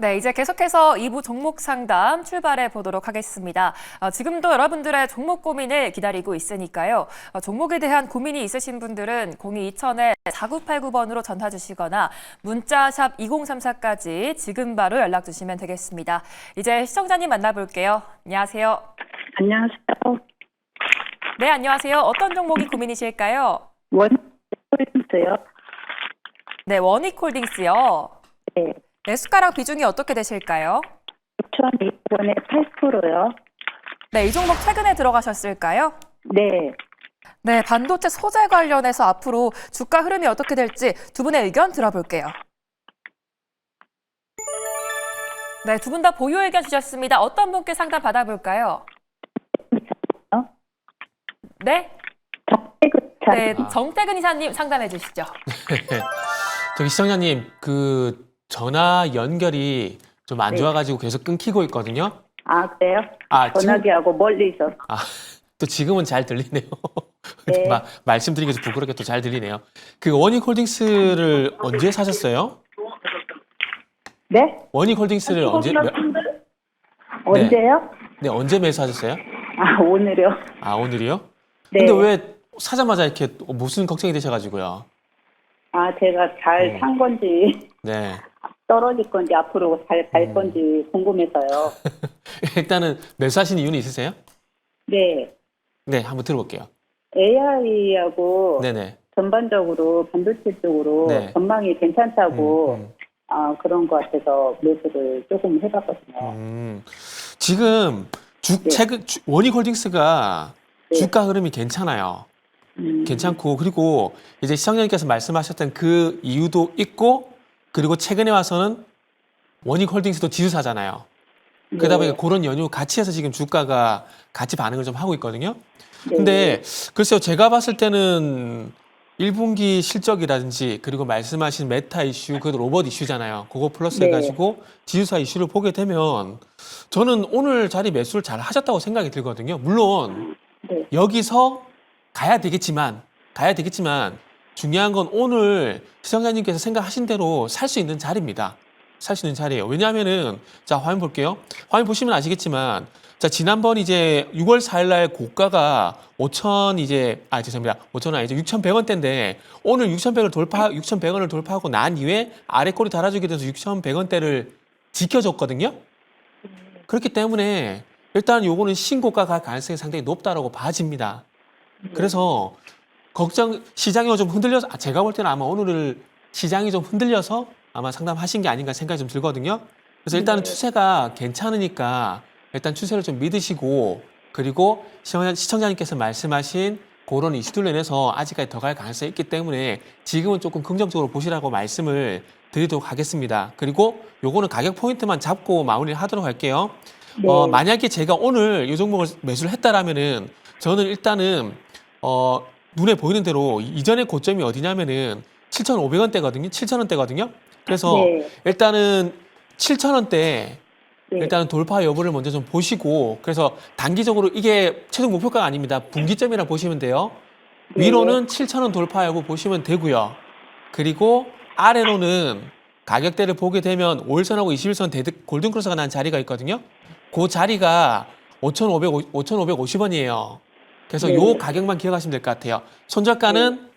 네, 이제 계속해서 2부 종목 상담 출발해 보도록 하겠습니다. 지금도 여러분들의 종목 고민을 기다리고 있으니까요. 종목에 대한 고민이 있으신 분들은 0220-4989번으로 전화 주시거나 문자샵 2034까지 지금 바로 연락 주시면 되겠습니다. 이제 시청자님 만나볼게요. 안녕하세요. 안녕하세요. 네, 안녕하세요. 어떤 종목이 고민이실까요? 원홀딩스요. 네, 원익홀딩스요. 네. 매수가랑 비중이 어떻게 되실까요? 6,200원에 8%요. 네, 이 종목 최근에 들어가셨을까요? 네. 네, 반도체 소재 관련해서 앞으로 주가 흐름이 어떻게 될지 두 분의 의견 들어볼게요. 네, 두 분 다 보유 의견 주셨습니다. 어떤 분께 상담 받아볼까요? 네? 네, 정태근 이사님 상담해 주시죠. 저기 시청자님, 그 전화 연결이 좀 안 좋아가지고 계속 끊기고 있거든요. 아, 그래요? 전화기하고 멀리서. 또 지금은 잘 들리네요. 네. 말씀드리기 좀 부끄럽게 또 잘 들리네요. 그 원익홀딩스를 언제 사셨어요? 네? 원익홀딩스를 언제요? 네, 언제 매수하셨어요? 아, 오늘요. 아, 오늘이요? 네. 근데 왜 사자마자 이렇게 무슨 걱정이 되셔가지고요? 아, 제가 잘 산 건지, 네. 떨어질 건지, 앞으로 잘 갈 건지 궁금해서요. 일단은 매수하신 이유는 있으세요? 네. 네, 한번 들어볼게요. AI하고 네네. 전반적으로 반도체 쪽으로 네. 전망이 괜찮다고 그런 것 같아서 매수를 조금 해봤거든요. 지금 네. 최근 원익홀딩스가 네. 주가 흐름이 괜찮아요. 괜찮고, 그리고 이제 시청자님께서 말씀하셨던 그 이유도 있고, 그리고 최근에 와서는 원익홀딩스도 지수사잖아요. 그러다 보니까 그런 연유 같이 해서 지금 주가가 같이 반응을 좀 하고 있거든요. 네. 근데 글쎄요, 제가 봤을 때는 1분기 실적이라든지, 그리고 말씀하신 메타 이슈, 그 로봇 이슈잖아요. 그거 플러스 네. 해가지고 지수사 이슈를 보게 되면 저는 오늘 자리 매수를 잘 하셨다고 생각이 들거든요. 물론 네. 여기서 가야 되겠지만 중요한 건 오늘 시청자님께서 생각하신 대로 살 수 있는 자리입니다. 살 수 있는 자리예요. 왜냐하면은 자, 화면 볼게요. 화면 보시면 아시겠지만 자, 지난번 이제 6월 4일 날 고가가 5,000원 아니죠. 6,100원대인데 오늘 6,100원을 돌파하고 난 이후에 아래 꼬리 달아주게 돼서 6,100원대를 지켜줬거든요. 그렇기 때문에 일단 요거는 신고가 갈 가능성이 상당히 높다라고 봐집니다. 그래서 시장이 좀 흔들려서, 제가 볼 때는 아마 오늘을 시장이 좀 흔들려서 아마 상담하신 게 아닌가 생각이 좀 들거든요. 그래서 일단은 추세가 괜찮으니까 일단 추세를 좀 믿으시고, 그리고 시청자님께서 말씀하신 그런 이슈들로 인해서 아직까지 더 갈 가능성이 있기 때문에 지금은 조금 긍정적으로 보시라고 말씀을 드리도록 하겠습니다. 그리고 요거는 가격 포인트만 잡고 마무리를 하도록 할게요. 네. 만약에 제가 오늘 이 종목을 매수를 했다라면은 저는 일단은 눈에 보이는 대로 이전의 고점이 어디냐면은 7,500원대거든요. 7,000원대거든요. 그래서 네. 일단은 7,000원대 네. 일단은 돌파 여부를 먼저 좀 보시고, 그래서 단기적으로 이게 최종 목표가가 아닙니다. 분기점이라 보시면 돼요. 네. 위로는 7,000원 돌파 여부 보시면 되고요. 그리고 아래로는 가격대를 보게 되면 5일선하고 21선 골든크로스가 난 자리가 있거든요. 그 자리가 5,550원이에요. 그래서 네. 요 가격만 기억하시면 될 것 같아요. 손절가는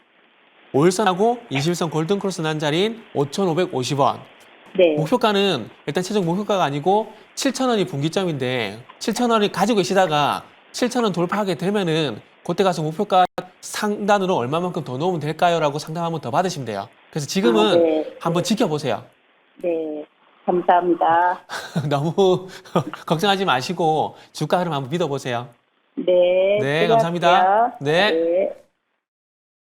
5일선하고 21선 골든크로스 난 자리인 5,550원. 네. 목표가는 일단 최종 목표가가 아니고 7,000원이 분기점인데 7,000원을 가지고 계시다가 7,000원 돌파하게 되면은 그때 가서 목표가 상단으로 얼마만큼 더 넣으면 될까요? 라고 상담 한번 더 받으시면 돼요. 그래서 지금은 네. 한번 지켜보세요. 네. 감사합니다. 너무 걱정하지 마시고 주가 흐름 한번 믿어보세요. 네. 네, 들어갈게요. 감사합니다. 네. 네.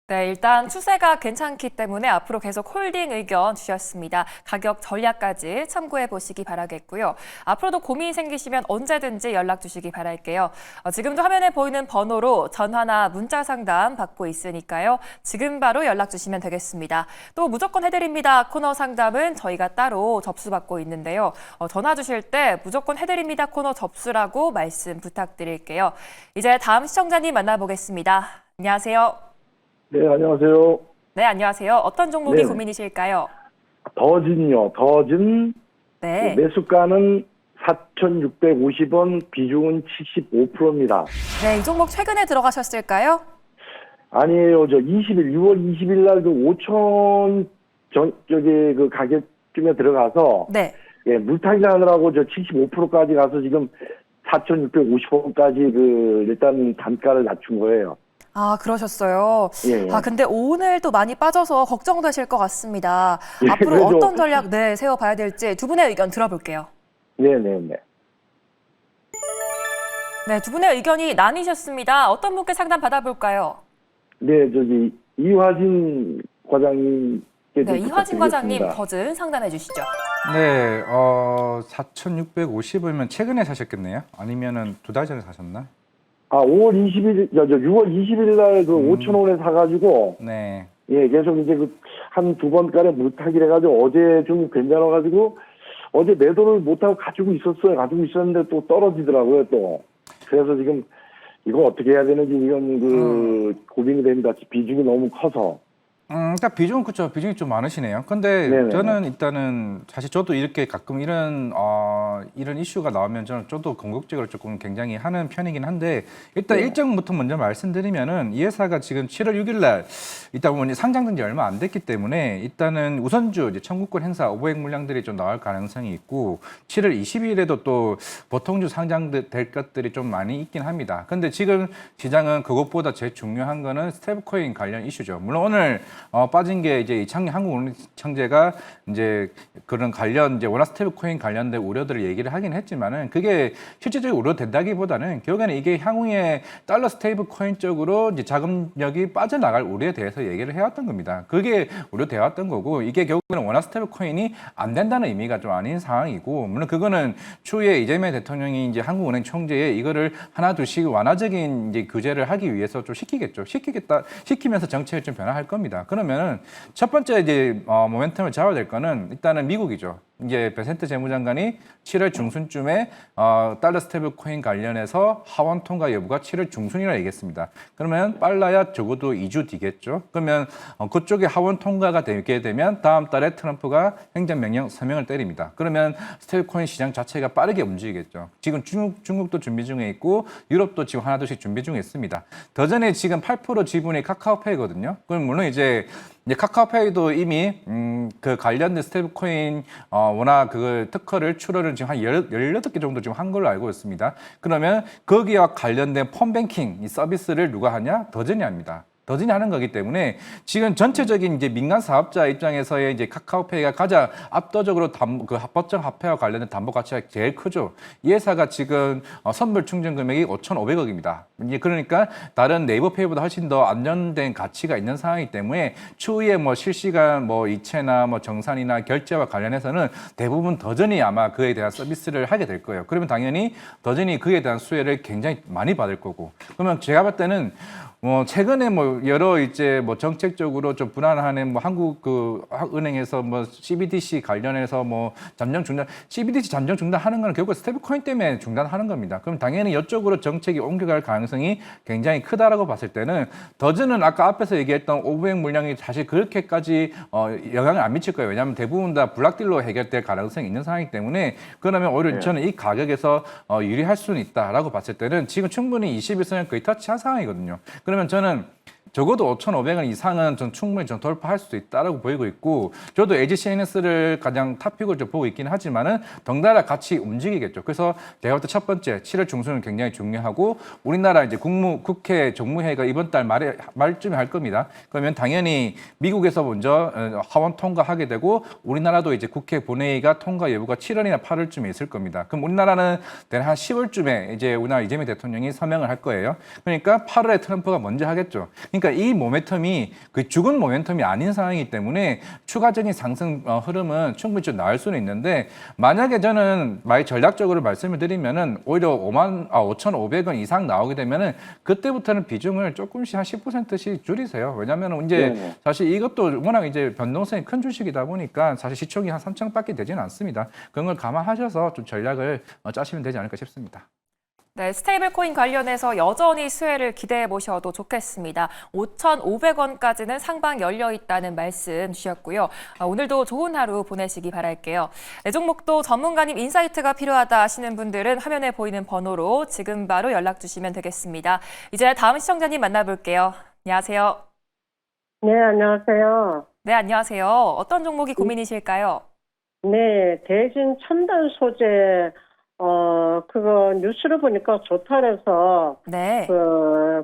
네, 일단 추세가 괜찮기 때문에 앞으로 계속 홀딩 의견 주셨습니다. 가격 전략까지 참고해 보시기 바라겠고요. 앞으로도 고민 생기시면 언제든지 연락 주시기 바랄게요. 지금도 화면에 보이는 번호로 전화나 문자 상담 받고 있으니까요. 지금 바로 연락 주시면 되겠습니다. 또 무조건 해드립니다 코너 상담은 저희가 따로 접수받고 있는데요. 전화 주실 때 무조건 해드립니다 코너 접수라고 말씀 부탁드릴게요. 이제 다음 시청자님 만나보겠습니다. 안녕하세요. 네, 안녕하세요. 네, 안녕하세요. 어떤 종목이 네. 고민이실까요? 더진이요. 더진 네. 매수가는 4,650원, 비중은 75%입니다. 네, 이 종목 최근에 들어가셨을까요? 아니에요. 6월 20일 날 그 5천 그 가격쯤에 들어가서 네. 예, 물타기 하느라고 75%까지 가서 지금 4,650원까지 그 일단 단가를 낮춘 거예요. 아, 그러셨어요. 예, 예. 아, 근데 오늘도 많이 빠져서 걱정되실 것 같습니다. 예, 앞으로 그래도- 어떤 전략 세워봐야 될지 두 분의 의견 들어볼게요. 네네네. 네, 두 분의 의견이 나뉘셨습니다. 어떤 분께 상담 받아볼까요? 네, 이화진 과장님께 네, 이화진 과장님 부탁드리겠습니다. 버튼 상담해 주시죠. 네, 4,650이면 최근에 사셨겠네요? 아니면은 두 달 전에 사셨나? 6월 20일 날 그 5,000원에 사가지고, 네. 예, 계속 이제 한 두 번가량 물타기를 해가지고 어제 좀 괜찮아가지고 어제 매도를 못하고 가지고 있었어요. 가지고 있었는데 또 떨어지더라고요, 또. 그래서 지금 이거 어떻게 해야 되는지 지금 고민이 됩니다. 비중이 너무 커서. 그러니까 비중은 그렇죠. 비중이 좀 많으시네요. 근데 네네. 저는 일단은 사실 저도 이렇게 가끔 이런 이슈가 나오면 저도 공격적으로 조금 굉장히 하는 편이긴 한데 일단 네. 일정부터 먼저 말씀드리면은 이 회사가 지금 7월 6일 날 일단 보니 상장된 지 얼마 안 됐기 때문에 일단은 우선주 이제 청구권 행사 500 물량들이 좀 나올 가능성이 있고 7월 20일에도 또 보통주 상장될 것들이 좀 많이 있긴 합니다. 근데 지금 시장은 그것보다 제일 중요한 거는 스테이블코인 관련 이슈죠. 물론 오늘 빠진 게 이제 한국은행청재가 이제 그런 관련 이제 원화 스테이블 코인 관련된 우려들을 얘기를 하긴 했지만은 그게 실질적으로 우려된다기보다는 결국에는 이게 향후에 달러 스테이블 코인 쪽으로 이제 자금력이 빠져나갈 우려에 대해서 얘기를 해왔던 겁니다. 그게 우려돼 왔던 거고 이게 결국에는 원화 스테이블 코인이 안 된다는 의미가 좀 아닌 상황이고 물론 그거는 추후에 이재명 대통령이 이제 한국은행 총재에 이거를 하나 둘씩 완화적인 이제 규제를 하기 위해서 좀 시키면서 정책을 좀 변화할 겁니다. 그러면은 첫 번째 이제 모멘텀을 잡아야 될 거는 일단은 미국이죠. 이제 베센트 재무장관이 7월 중순쯤에 달러 스테이블 코인 관련해서 하원 통과 여부가 7월 중순이라 얘기했습니다. 그러면 빨라야 적어도 2주 뒤겠죠. 그러면 그쪽에 하원 통과가 되게 되면 다음 달에 트럼프가 행정명령 서명을 때립니다. 그러면 스테이블 코인 시장 자체가 빠르게 움직이겠죠. 지금 중국도 준비 중에 있고 유럽도 지금 하나둘씩 준비 중에 있습니다. 더 전에 지금 8% 지분이 카카오페이거든요. 그럼 물론 이제 카카오페이도 이미 그 관련된 스테이블 코인 워낙 그 특허를 출원을 지금 한 18개 정도 지금 한 걸로 알고 있습니다. 그러면 거기와 관련된 폰뱅킹 이 서비스를 누가 하냐? 더전이 합니다. 더진이 하는 거기 때문에 지금 전체적인 이제 민간 사업자 입장에서의 이제 카카오페이가 가장 압도적으로 그 합법적 화폐와 관련된 담보 가치가 제일 크죠. 이 회사가 지금 선불 충전 금액이 5,500억입니다. 이제 그러니까 다른 네이버페이보다 훨씬 더 안정된 가치가 있는 상황이기 때문에 추후에 뭐 실시간 뭐 이체나 뭐 정산이나 결제와 관련해서는 대부분 더전이 아마 그에 대한 서비스를 하게 될 거예요. 그러면 당연히 더전이 그에 대한 수혜를 굉장히 많이 받을 거고. 그러면 제가 봤을 때는 최근에 여러 이제 정책적으로 좀 불안한 한국 그 은행에서 CBDC 관련해서 잠정 중단, CBDC 잠정 중단하는 건 결국 스테이블 코인 때문에 중단하는 겁니다. 그럼 당연히 이쪽으로 정책이 옮겨갈 가능성이 굉장히 크다라고 봤을 때는 더즈는 아까 앞에서 얘기했던 500 물량이 사실 그렇게까지 영향을 안 미칠 거예요. 왜냐하면 대부분 다 블락딜로 해결될 가능성이 있는 상황이기 때문에 그러면 오히려 저는 이 가격에서 유리할 수는 있다라고 봤을 때는 지금 충분히 21선을 거의 터치한 상황이거든요. 그러면 저는 적어도 5,500원 이상은 전 충분히 돌파할 수도 있다라고 보이고 있고 저도 LG CNS를 가장 탑픽으로 좀 보고 있긴 하지만은 덩달아 같이 움직이겠죠. 그래서 제가 볼 때 첫 번째 7월 중순은 굉장히 중요하고 우리나라 이제 국회 정무회의가 이번 달 말쯤에 할 겁니다. 그러면 당연히 미국에서 먼저 하원 통과하게 되고 우리나라도 이제 국회 본회의가 통과 여부가 7월이나 8월쯤에 있을 겁니다. 그럼 우리나라는 한 10월쯤에 이제 우리나라 이재명 대통령이 서명을 할 거예요. 그러니까 8월에 트럼프가 먼저 하겠죠. 그러니까 이 모멘텀이 그 죽은 모멘텀이 아닌 상황이기 때문에 추가적인 상승 흐름은 충분히 좀 나올 수는 있는데 만약에 저는 전략적으로 말씀을 드리면은 오히려 5,500원 이상 나오게 되면은 그때부터는 비중을 조금씩 한 10%씩 줄이세요. 왜냐하면 이제 네네. 사실 이것도 워낙 이제 변동성이 큰 주식이다 보니까 사실 시총이 한 3천밖에 되지는 않습니다. 그런 걸 감안하셔서 좀 전략을 짜시면 되지 않을까 싶습니다. 네, 스테이블 코인 관련해서 여전히 수혜를 기대해 보셔도 좋겠습니다. 5,500원까지는 상방 열려 있다는 말씀 주셨고요. 오늘도 좋은 하루 보내시기 바랄게요. 네, 종목도 전문가님 인사이트가 필요하다 하시는 분들은 화면에 보이는 번호로 지금 바로 연락 주시면 되겠습니다. 이제 다음 시청자님 만나볼게요. 안녕하세요. 네, 안녕하세요. 네, 안녕하세요. 어떤 종목이 고민이실까요? 네, 대진 첨단 소재, 그거 뉴스를 보니까 좋다 그래서, 네.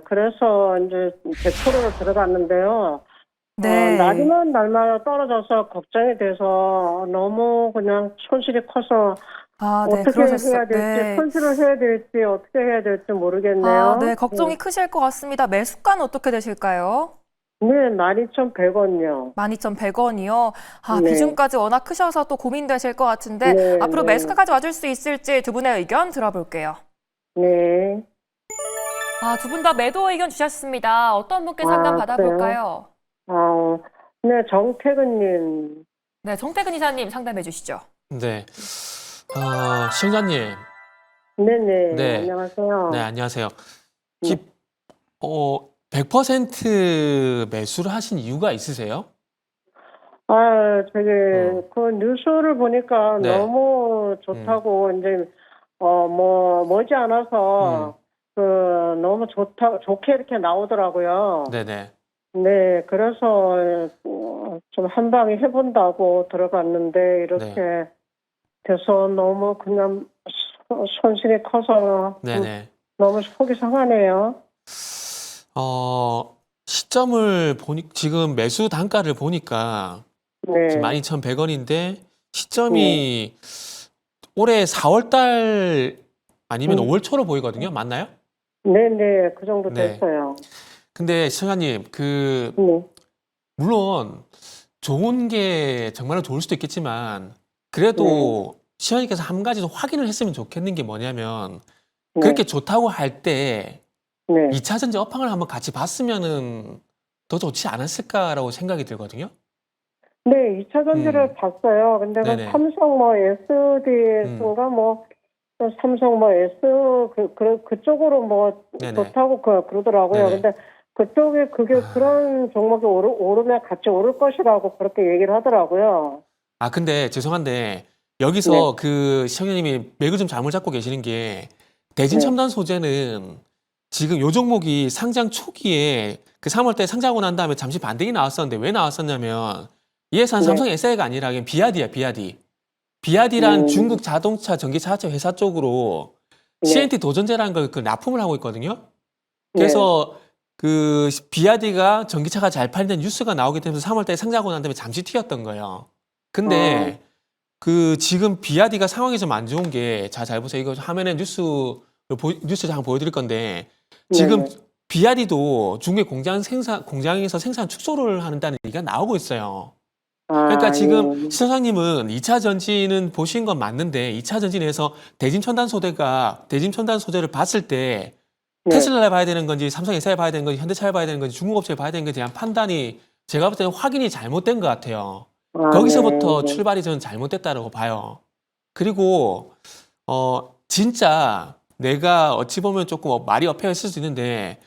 그래서 이제 100%로 들어갔는데요. 네. 날이면 날마다 떨어져서 걱정이 돼서 너무 그냥 손실이 커서 아, 네, 어떻게 그러셨어요. 해야 될지, 네. 손실을 해야 될지, 어떻게 해야 될지 모르겠네요. 아, 네, 걱정이 크실 것 같습니다. 매수가는 어떻게 되실까요? 네, 12,100원이요. 12,100원이요. 아, 네. 비중까지 워낙 크셔서 또 고민되실 것 같은데 네, 앞으로 네. 매수가까지 와줄 수 있을지 두 분의 의견 들어볼게요. 네. 아, 두 분 다 매도 의견 주셨습니다. 어떤 분께 상담 아, 받아볼까요? 네, 정태근님. 네, 정태근 이사님 상담해 주시죠. 네. 시청자님. 네네. 네. 안녕하세요. 네, 안녕하세요. 네. 100% 매수를 하신 이유가 있으세요? 그 뉴스를 보니까 네. 너무 좋다고, 이제, 머지않아서, 너무 좋게 이렇게 나오더라고요. 네네. 네, 그래서, 좀 한 방에 해본다고 들어갔는데, 이렇게 돼서 너무 그냥 손실이 커서, 네네. 너무 속이 상하네요. 시점을 지금 매수 단가를 보니까 네. 지금 12,100원인데 시점이 올해 4월 달 아니면 5월 초로 보이거든요. 맞나요? 네네, 그 정도 네. 됐어요. 근데 시청자님, 네. 물론 좋은 게 정말로 좋을 수도 있겠지만 그래도 시청자님께서 한 가지 좀 확인을 했으면 좋겠는 게 뭐냐면 네. 그렇게 좋다고 할 때 네. 2차 전지 업황을 한번 같이 봤으면은 더 좋지 않았을까라고 생각이 들거든요. 네, 2차 전지를 봤어요. 근데 그 네네. 삼성 SD인가 삼성 S 그쪽으로 네네. 좋다고 그러더라고요. 네네. 근데 그쪽에 그런 종목이 오르면 같이 오를 것이라고 그렇게 얘기를 하더라고요. 근데 죄송한데 여기서 네. 그 시청자님이 맥을 좀 잘못 잡고 계시는 게 대진 네. 첨단 소재는 지금 요 종목이 상장 초기에 그 3월 때 상장하고 난 다음에 잠시 반등이 나왔었는데 왜 나왔었냐면 이 회사는 네. 삼성 SI가 아니라 그냥 비아디야, 비아디. 비아디란 음. 중국 자동차 전기차체 회사 쪽으로 네. CNT 도전제라는 걸 그 납품을 하고 있거든요. 그래서 그 비아디가 전기차가 잘 팔리는 뉴스가 나오기 때문에 3월 달에 상장하고 난 다음에 잠시 튀었던 거예요. 근데 그 지금 비아디가 상황이 좀 안 좋은 게 잘 보세요. 이거 화면에 뉴스 잠깐 보여드릴 건데 지금 네. 비아디도 중국의 공장에서 생산 축소를 한다는 얘기가 나오고 있어요. 그러니까 지금 예. 시청자님은 2차 전지는 보신 건 맞는데 2차 전지에서 대진 첨단 소재를 봤을 때 네. 테슬라를 봐야 되는 건지 삼성 SI를 봐야 되는 건지 현대차를 봐야 되는 건지 중국 업체를 봐야 되는 건지에 대한 판단이 제가 볼 때는 확인이 잘못된 것 같아요. 거기서부터 네. 출발이 저는 잘못됐다고 봐요. 그리고 진짜 내가 어찌 보면 조금 말이 어폐가 있을 수 있는데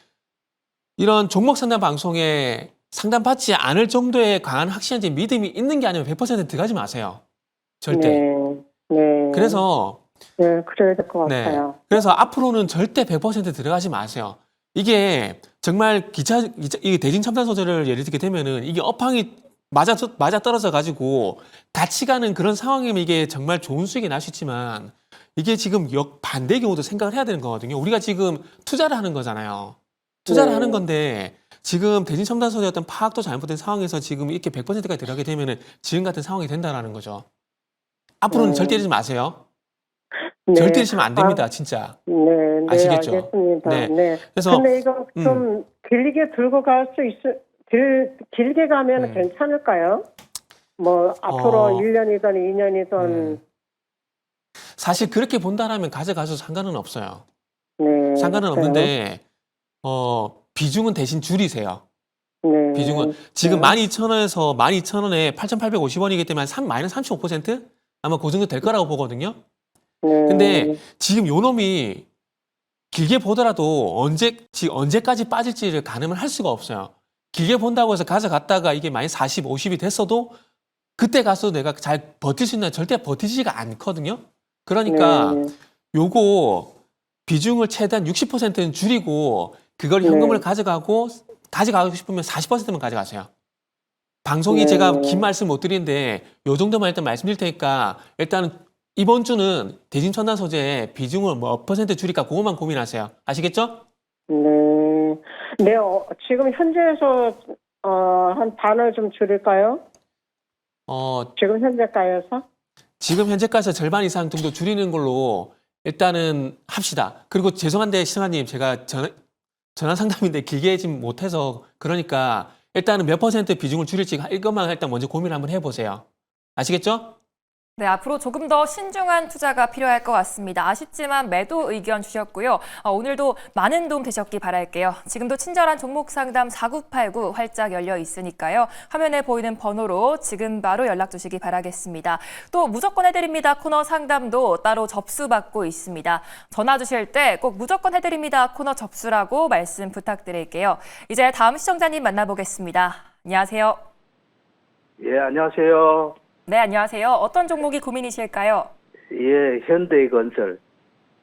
이런 종목 상담 방송에 상담받지 않을 정도의 강한 확신인지 믿음이 있는 게 아니면 100% 들어가지 마세요. 절대. 네. 그래서 네, 그래야 될 것 네. 같아요. 그래서 앞으로는 절대 100% 들어가지 마세요. 이게 정말 이 대진 첨단 소재를 예를 들게 되면은 이게 업황이 맞아 떨어져 가지고 같이 가는 그런 상황이면 이게 정말 좋은 수익이 날 수 있지만 이게 지금 역반대의 경우도 생각을 해야 되는 거거든요. 우리가 지금 투자를 하는 거잖아요. 투자를 네. 하는 건데 지금 대진 첨단 소재 어떤 파악도 잘못된 상황에서 지금 이렇게 100%까지 들어가게 되면은 지금 같은 상황이 된다라는 거죠. 앞으로는 절대 이러지 마세요. 네. 절대 이러시면 안 됩니다, 진짜. 네, 아시겠죠? 알겠습니다. 네. 네. 그래서 근데 이거 좀 길게 들고 갈 수 길게 가면 괜찮을까요? 앞으로 1년이든 2년이든. 사실 그렇게 본다라면 가져가셔도 상관은 없어요. 네. 상관은 그래요? 없는데 비중은 대신 줄이세요. 네. 비중은 지금 네. 12,000원에서 12,000원에 8,850원이기 때문에 마이너스 35% 아마 그 정도 될 거라고 보거든요. 네. 근데 지금 요 놈이 길게 보더라도 언제까지 빠질지를 가늠을 할 수가 없어요. 길게 본다고 해서 가져갔다가 이게 마이너스 40, 50이 됐어도 그때 가서 내가 잘 버틸 수 있나 절대 버티지가 않거든요. 그러니까 네. 요거 비중을 최대한 60%는 줄이고 그걸 현금을 가져가고 싶으면 40%만 가져가세요. 방송이 네. 제가 긴 말씀 못 드리는데 요 정도만 일단 말씀드릴 테니까 일단은 이번 주는 대진천단 소재의 비중을 몇 퍼센트 줄일까 그것만 고민하세요. 아시겠죠? 네. 네, 지금 현재에서 한 반을 좀 줄일까요? 지금 현재가에서? 지금 현재까지 절반 이상 정도 줄이는 걸로 일단은 합시다. 그리고 죄송한데 시청자님 제가 전화 상담인데 길게 지금 못해서 그러니까 일단은 몇 퍼센트 비중을 줄일지 이것만 일단 먼저 고민을 한번 해보세요. 아시겠죠? 네, 앞으로 조금 더 신중한 투자가 필요할 것 같습니다. 아쉽지만 매도 의견 주셨고요. 오늘도 많은 도움 되셨기 바랄게요. 지금도 친절한 종목 상담 4989 활짝 열려 있으니까요. 화면에 보이는 번호로 지금 바로 연락 주시기 바라겠습니다. 또 무조건 해드립니다 코너 상담도 따로 접수받고 있습니다. 전화 주실 때 꼭 무조건 해드립니다 코너 접수라고 말씀 부탁드릴게요. 이제 다음 시청자님 만나보겠습니다. 안녕하세요. 예, 안녕하세요. 네, 안녕하세요. 어떤 종목이 고민이실까요? 예, 현대건설.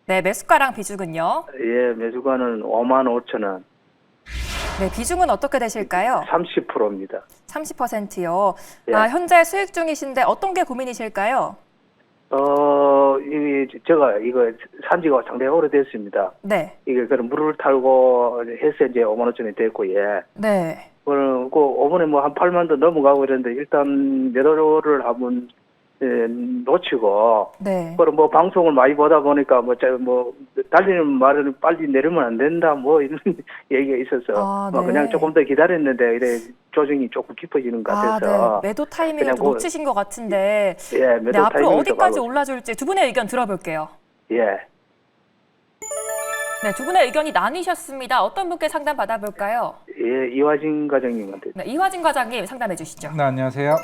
네, 매수가랑 비중은요? 예, 매수가는 55,000원. 네, 비중은 어떻게 되실까요? 30%입니다. 30%요. 예. 현재 수익 중이신데 어떤 게 고민이실까요? 제가 이거 산지가 상당히 오래됐습니다. 네. 이게 그런 물을 탈고 해서 이제 55,000원이 됐고, 예. 네. 그 5분에 뭐 한 8만도 넘어가고 이랬는데 일단 매도를 한번 놓치고, 네. 그럼 뭐 방송을 많이 보다 보니까 뭐 달리는 말은 빨리 내리면 안 된다 뭐 이런 얘기가 있어서 네. 그냥 조금 더 기다렸는데 이래 조정이 조금 깊어지는 것 같아서 네. 매도 타이밍을 그냥 좀 놓치신 것 같은데 예, 네, 매도 앞으로 타이밍을 어디까지 좀 올라줄지 두 분의 의견 들어볼게요. 예. 네, 두 분의 의견이 나뉘셨습니다. 어떤 분께 상담 받아볼까요? 예, 이화진 과장님한테. 네, 이화진 과장님 상담해 주시죠. 네, 안녕하세요.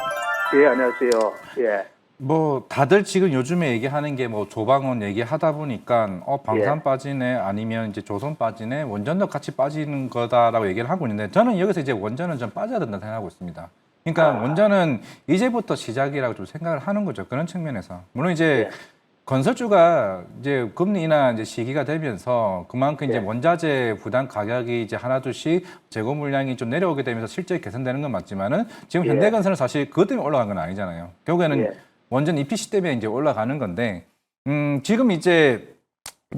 예, 안녕하세요. 예. 뭐 다들 지금 요즘에 얘기하는 게 뭐 조방원 얘기하다 보니까 방산 예. 빠지네 아니면 이제 조선 빠지네 원전도 같이 빠지는 거다라고 얘기를 하고 있는데 저는 여기서 이제 원전은 좀 빠져야 된다 생각하고 있습니다. 그러니까 원전은 이제부터 시작이라고 좀 생각을 하는 거죠. 그런 측면에서 물론 이제 예. 건설주가 이제 금리 인하 이제 시기가 되면서 그만큼 이제 예. 원자재 부담 가격이 이제 하나둘씩 재고 물량이 좀 내려오게 되면서 실제 개선되는 건 맞지만은 지금 예. 현대건설은 사실 그것 때문에 올라간 건 아니잖아요. 결국에는 예. 원전 EPC 때문에 이제 올라가는 건데, 지금 이제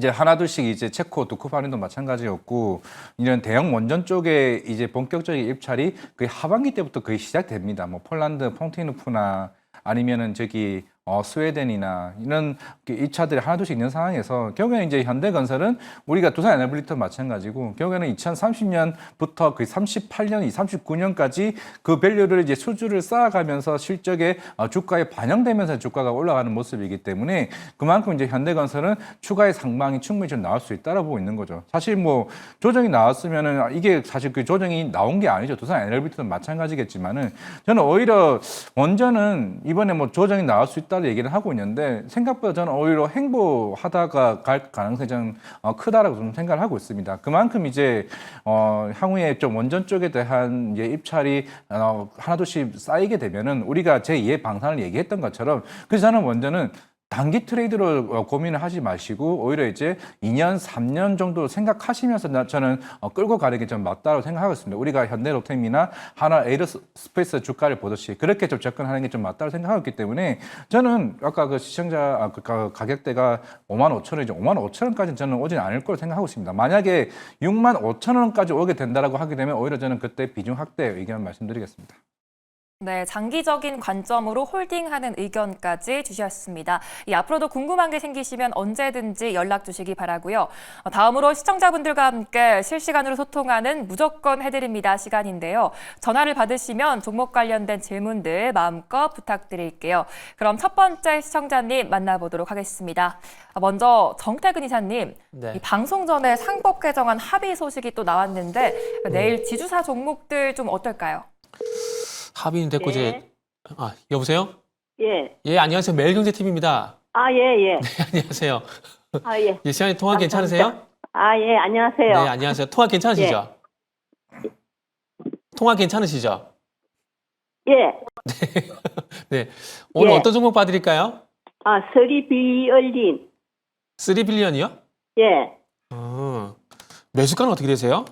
하나둘씩 이제 체코, 두쿠파린도 마찬가지였고, 이런 대형 원전 쪽에 이제 본격적인 입찰이 거의 하반기 때부터 거의 시작됩니다. 뭐 폴란드, 퐁티누프나 아니면은 저기 스웨덴이나 이런 이 차들이 하나둘씩 있는 상황에서 결국에는 이제 현대건설은 우리가 두산 에너블리터 마찬가지고 결국에는 2030년부터 거의 38년, 39년까지 그 밸류를 이제 수주를 쌓아가면서 실적에 주가에 반영되면서 주가가 올라가는 모습이기 때문에 그만큼 이제 현대건설은 추가의 상방이 충분히 좀 나올 수 있다라고 보고 있는 거죠. 사실 뭐 조정이 나왔으면은 이게 사실 그 조정이 나온 게 아니죠. 두산 에너블리터도 마찬가지겠지만은 저는 오히려 원전은 이번에 뭐 조정이 나올 수 있다. 얘기를 하고 있는데 생각보다 저는 오히려 행보하다가 갈 가능성이 좀 크다라고 좀 생각을 하고 있습니다. 그만큼 이제 향후에 좀 원전 쪽에 대한 이제 입찰이 하나둘씩 쌓이게 되면은 우리가 제2의 방산을 얘기했던 것처럼 그래서 저는 원전은 단기 트레이드로 고민을 하지 마시고 오히려 이제 2년, 3년 정도 생각하시면서 저는 끌고 가는 게 좀 맞다고 생각하고 있습니다. 우리가 현대로템이나 하나 에이로스페이스 주가를 보듯이 그렇게 좀 접근하는 게 좀 맞다고 생각하고 있기 때문에 저는 아까 그 시청자 가격대가 55,000원이죠. 55,000원까지는 저는 오진 않을 거로 생각하고 있습니다. 만약에 65,000원까지 오게 된다라고 하게 되면 오히려 저는 그때 비중 확대 의견 말씀드리겠습니다. 네, 장기적인 관점으로 홀딩하는 의견까지 주셨습니다. 앞으로도 궁금한 게 생기시면 언제든지 연락 주시기 바라고요. 다음으로 시청자분들과 함께 실시간으로 소통하는 무조건 해드립니다 시간인데요. 전화를 받으시면 종목 관련된 질문들 마음껏 부탁드릴게요. 그럼 첫 번째 시청자님 만나보도록 하겠습니다. 먼저 정태근 이사님, 네. 이 방송 전에 상법 개정안 합의 소식이 또 나왔는데 내일 지주사 종목들 좀 어떨까요? 합의는 됐고 이제 여보세요? 예. 예, 안녕하세요. 매일경제TV입니다. 아, 예, 예. 안녕하세요. 아, 예. 예, 시간에 통화 괜찮으세요? 아, 예, 안녕하세요. 네, 안녕하세요. 통화 괜찮으시죠? 통화 괜찮으시죠? 예. 네. 오늘 예. 어떤 종목 봐드릴까요? 아, 서리비얼린. 3빌리언이요? 예. 매수가는 어떻게 되세요?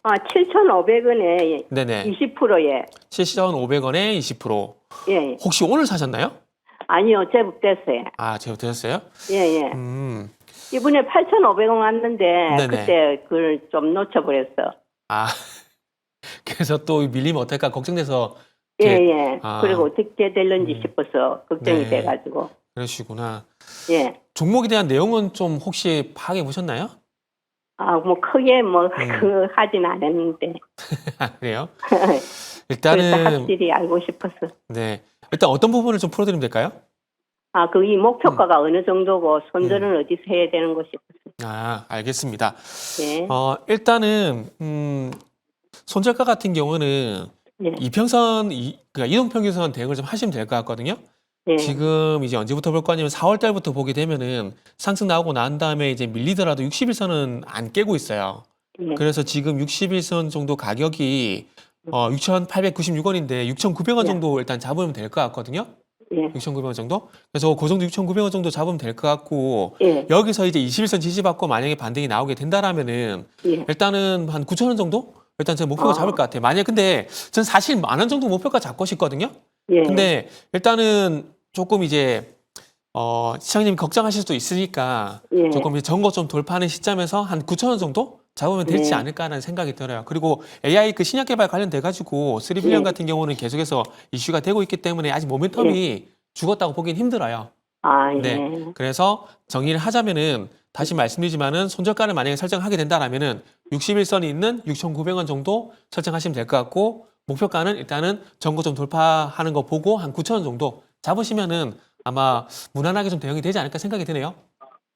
아, 7,500원에 네네. 20%예. 7,500원에 20%. 예. 혹시 오늘 사셨나요? 아니요, 제법 됐어요. 아, 제가 되셨어요? 예, 예. 이번에 8,500원 왔는데, 네네. 그때 그걸 좀 놓쳐버렸어. 아, 그래서 또 밀리면 어떨까 걱정돼서. 예, 이렇게- 예. 아. 그리고 어떻게 될런지 싶어서 걱정이 네. 돼가지고. 그러시구나. 예. 종목에 대한 내용은 좀 혹시 파악해 보셨나요? 아, 뭐, 크게 뭐, 그, 하진 않았는데. 그래요? 그래서 일단은, 확실히 알고 싶어서. 네. 일단 어떤 부분을 좀 풀어드리면 될까요? 아, 그 이 목표가가 어느 정도고, 손절은 어디서 해야 되는 것이 싶어서. 아, 알겠습니다. 예. 일단은, 손절가 같은 경우는 예. 이평선, 그러니까 이동평균선 대응을 좀 하시면 될 것 같거든요. 예. 지금 이제 언제부터 볼 거 아니면 4월 달부터 보게 되면은 상승 나오고 난 다음에 이제 밀리더라도 60일선은 안 깨고 있어요. 예. 그래서 지금 60일선 정도 가격이 6,896원인데 6,900원 예. 정도 일단 잡으면 될 것 같거든요. 예. 6,900원 정도? 그래서 그 정도 6,900원 정도 잡으면 될 것 같고 예. 여기서 이제 21선 지지받고 만약에 반등이 나오게 된다라면은 예. 일단은 한 9,000원 정도? 일단 제 목표가 잡을 것 같아요. 만약에 근데 전 사실 10,000원 정도 목표가 잡고 싶거든요. 예. 근데 일단은 조금 이제 시장님이 걱정하실 수도 있으니까 예. 조금 이제 전고 좀 돌파하는 시점에서 한 9,000원 정도 잡으면 되지 네. 않을까라는 생각이 들어요. 그리고 AI 그 신약 개발 관련돼 가지고 3빌리언 네. 같은 경우는 계속해서 이슈가 되고 있기 때문에 아직 모멘텀이 죽었다고 보긴 힘들어요. 아, 예. 네. 그래서 정리를 하자면은 다시 말씀드리지만은 손절가를 만약에 설정하게 된다라면은 61선이 있는 6,900원 정도 설정하시면 될 것 같고 목표가는 일단은 전고 좀 돌파하는 거 보고 한 9,000원 정도 잡으시면은 아마 무난하게 좀 대응이 되지 않을까 생각이 드네요.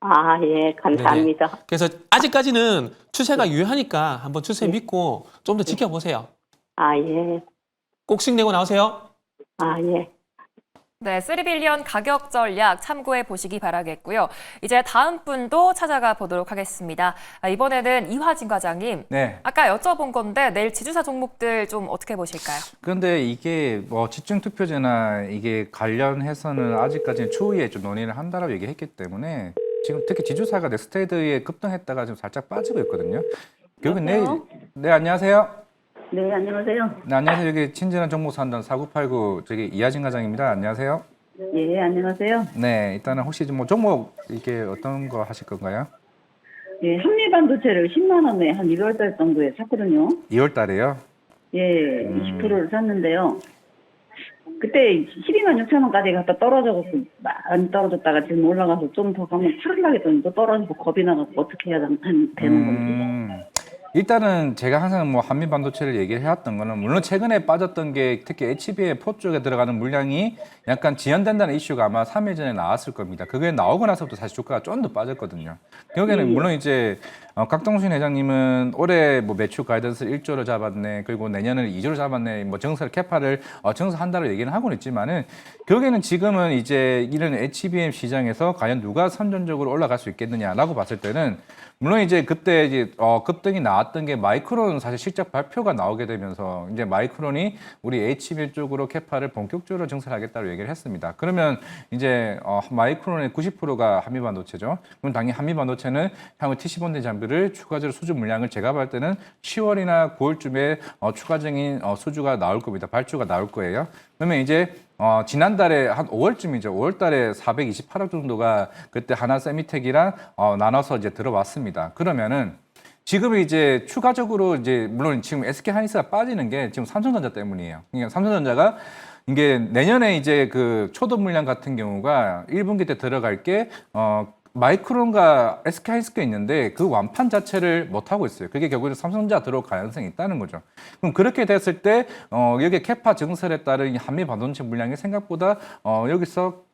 아, 예. 감사합니다. 그래서 아직까지는 추세가 유효하니까 한번 추세 믿고 좀 더 지켜보세요. 아, 예. 꼭 수익 내고 나오세요. 아, 예. 네, 3빌리언 가격 전략 참고해 보시기 바라겠고요. 이제 다음 분도 찾아가 보도록 하겠습니다. 이번에는 이화진 과장님. 네. 아까 여쭤본 건데 내일 지주사 종목들 좀 어떻게 보실까요? 그런데 이게 뭐 집중 투표제나 이게 관련해서는 아직까지는 추후에 좀 논의를 한다라고 얘기했기 때문에 지금 특히 지주사가 넥스테이드에 급등했다가 좀 살짝 빠지고 있거든요. 결국 내일 네 안녕하세요. 네, 안녕하세요. 네 안녕하세요. 여기 친절한 정보 산단 4989 저기 이하진 과장입니다. 안녕하세요. 예, 안녕하세요. 네 일단은 혹시 뭐 종목 이게 어떤 거 하실 건가요? 예, 한미반도체를 10만 원에 한 1월 달 정도에 샀거든요. 2월 달에요. 예, 20%를 샀는데요. 그때 12만 6천 원까지 갔다 떨어져갖고 많이 떨어졌다가 지금 올라가서 좀 더 가면 팔으려고 했더니 또 떨어지고 겁이 나갖고 어떻게 해야 되는 건지. 일단은 제가 항상 뭐 한미 반도체를 얘기를 해왔던 거는 물론 최근에 빠졌던 게 특히 HBM 포 쪽에 들어가는 물량이 약간 지연된다는 이슈가 아마 3일 전에 나왔을 겁니다. 그게 나오고 나서부터 사실 주가가 좀 더 빠졌거든요. 결국에는 물론 이제 각동순 회장님은 올해 뭐 매출 가이던스 1조를 잡았네, 그리고 내년에는 2조를 잡았네, 뭐 정설 캐파를 정설한다고 얘기는 하고는 있지만은 결국에는 지금은 이제 이런 HBM 시장에서 과연 누가 선전적으로 올라갈 수 있겠느냐라고 봤을 때는 물론 이제 그때 이제 급등이 나왔던 게 마이크론 사실 실적 발표가 나오게 되면서 이제 마이크론이 우리 HBM 쪽으로 캐파를 본격적으로 증설하겠다고 얘기를 했습니다. 그러면 이제 마이크론의 90%가 한미반도체죠. 그럼 당연히 한미반도체는 향후 TC본드 장비를 추가적으로 수주 물량을 제가 볼 때는 10월이나 9월쯤에 추가적인 수주가 나올 겁니다. 발주가 나올 거예요. 그러면 이제 지난달에 한 5월쯤이죠. 5월달에 428억 정도가 그때 하나 세미텍이랑 나눠서 이제 들어왔습니다. 그러면은 지금 이제 추가적으로 이제 물론 지금 SK 하이닉스가 빠지는 게 지금 삼성전자 때문이에요. 그러니까 삼성전자가 이게 내년에 이제 그 초도 물량 같은 경우가 1분기 때 들어갈 게 마이크론과 SK 하이닉스가 있는데 그 완판 자체를 못 하고 있어요. 그게 결국은 삼성전자 들어올 가능성이 있다는 거죠. 그럼 그렇게 됐을 때 여기 캐파 증설에 따른 한미 반도체 물량이 생각보다 여기서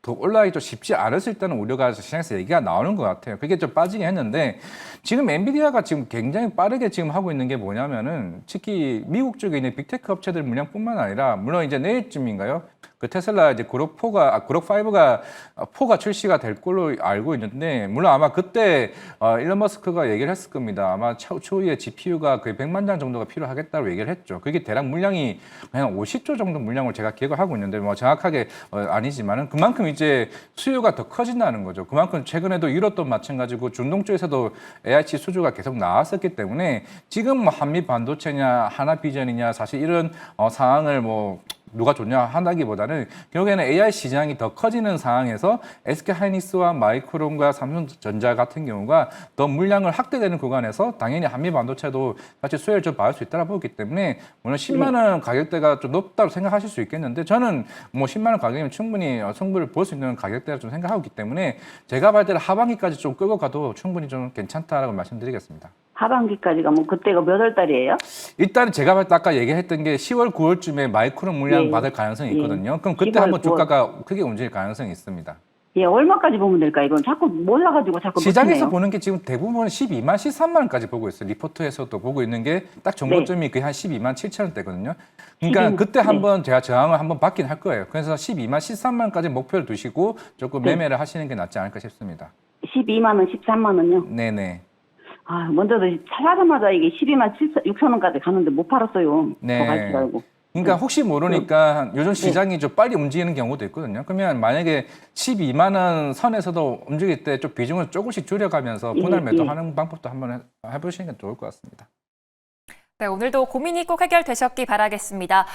더 올라가기 좀 쉽지 않을 수 있다는 우려가 시장에서 얘기가 나오는 것 같아요. 그게 좀 빠지긴 했는데 지금 엔비디아가 지금 굉장히 빠르게 지금 하고 있는 게 뭐냐면은 특히 미국 쪽에 있는 빅테크 업체들 물량뿐만 아니라 물론 이제 내일쯤인가요? 그 테슬라 이제 그룹 5가 4가 출시가 될 걸로 알고 있는데, 물론 아마 그때 일론 머스크가 얘기를 했을 겁니다. 아마 추후에 GPU가 거의 100만 장 정도가 필요하겠다고 얘기를 했죠. 그게 대략 물량이 그냥 50조 정도 물량을 제가 기억을 하고 있는데, 뭐 정확하게 아니지만은 그만큼 이제 수요가 더 커진다는 거죠. 그만큼 최근에도 유럽도 마찬가지고 중동 쪽에서도 AI치 수주가 계속 나왔었기 때문에 지금 뭐 한미 반도체냐 하나 비전이냐 사실 이런 상황을 뭐 누가 좋냐 한다기보다는 결국에는 AI 시장이 더 커지는 상황에서 SK하이닉스와 마이크론과 삼성전자 같은 경우가 더 물량을 확대되는 구간에서 당연히 한미 반도체도 사실 수혜를 좀 받을 수 있다고 보기 때문에 물론 10만 원 가격대가 좀 높다고 생각하실 수 있겠는데, 저는 뭐 10만 원 가격이면 충분히 승부를 볼 수 있는 가격대라 좀 생각하고 있기 때문에 제가 봤을 때는 하반기까지 좀 끌고 가도 충분히 좀 괜찮다라고 말씀드리겠습니다. 하반기까지가 뭐 그때가 몇 월 달이에요? 일단 제가 봤을 때 아까 얘기했던 게 10월, 9월쯤에 마이크론 물량 예. 받을 가능성이 예. 있거든요. 그럼 그때 10월, 한번 9월. 주가가 크게 움직일 가능성이 있습니다. 예, 얼마까지 보면 될까? 이건 자꾸 몰라가지고 자꾸 시장에서 놓치네요. 보는 게 지금 대부분 12만, 13만 원까지 보고 있어요. 리포트에서도 보고 있는 게 딱 정고점이 거의 한 12만 7천 원대거든요. 그러니까 12, 그때 네. 한번 제가 저항을 한번 받긴 할 거예요. 그래서 12만, 13만 원까지 목표를 두시고 조금 네. 매매를 하시는 게 낫지 않을까 싶습니다. 12만 원, 13만 원요? 네네. 아, 먼저도 사자마자 이게 12만 6천 원까지 가는데 못 팔았어요. 네. 더 갈 줄 알고. 그러니까 혹시 모르니까 요즘 시장이 좀 빨리 움직이는 경우도 있거든요. 그러면 만약에 12만 원 선에서도 움직일 때 좀 비중을 조금씩 줄여가면서 분할 매도하는 방법도 한번 해보시는 게 좋을 것 같습니다. 네, 오늘도 고민이 꼭 해결되셨기 바라겠습니다.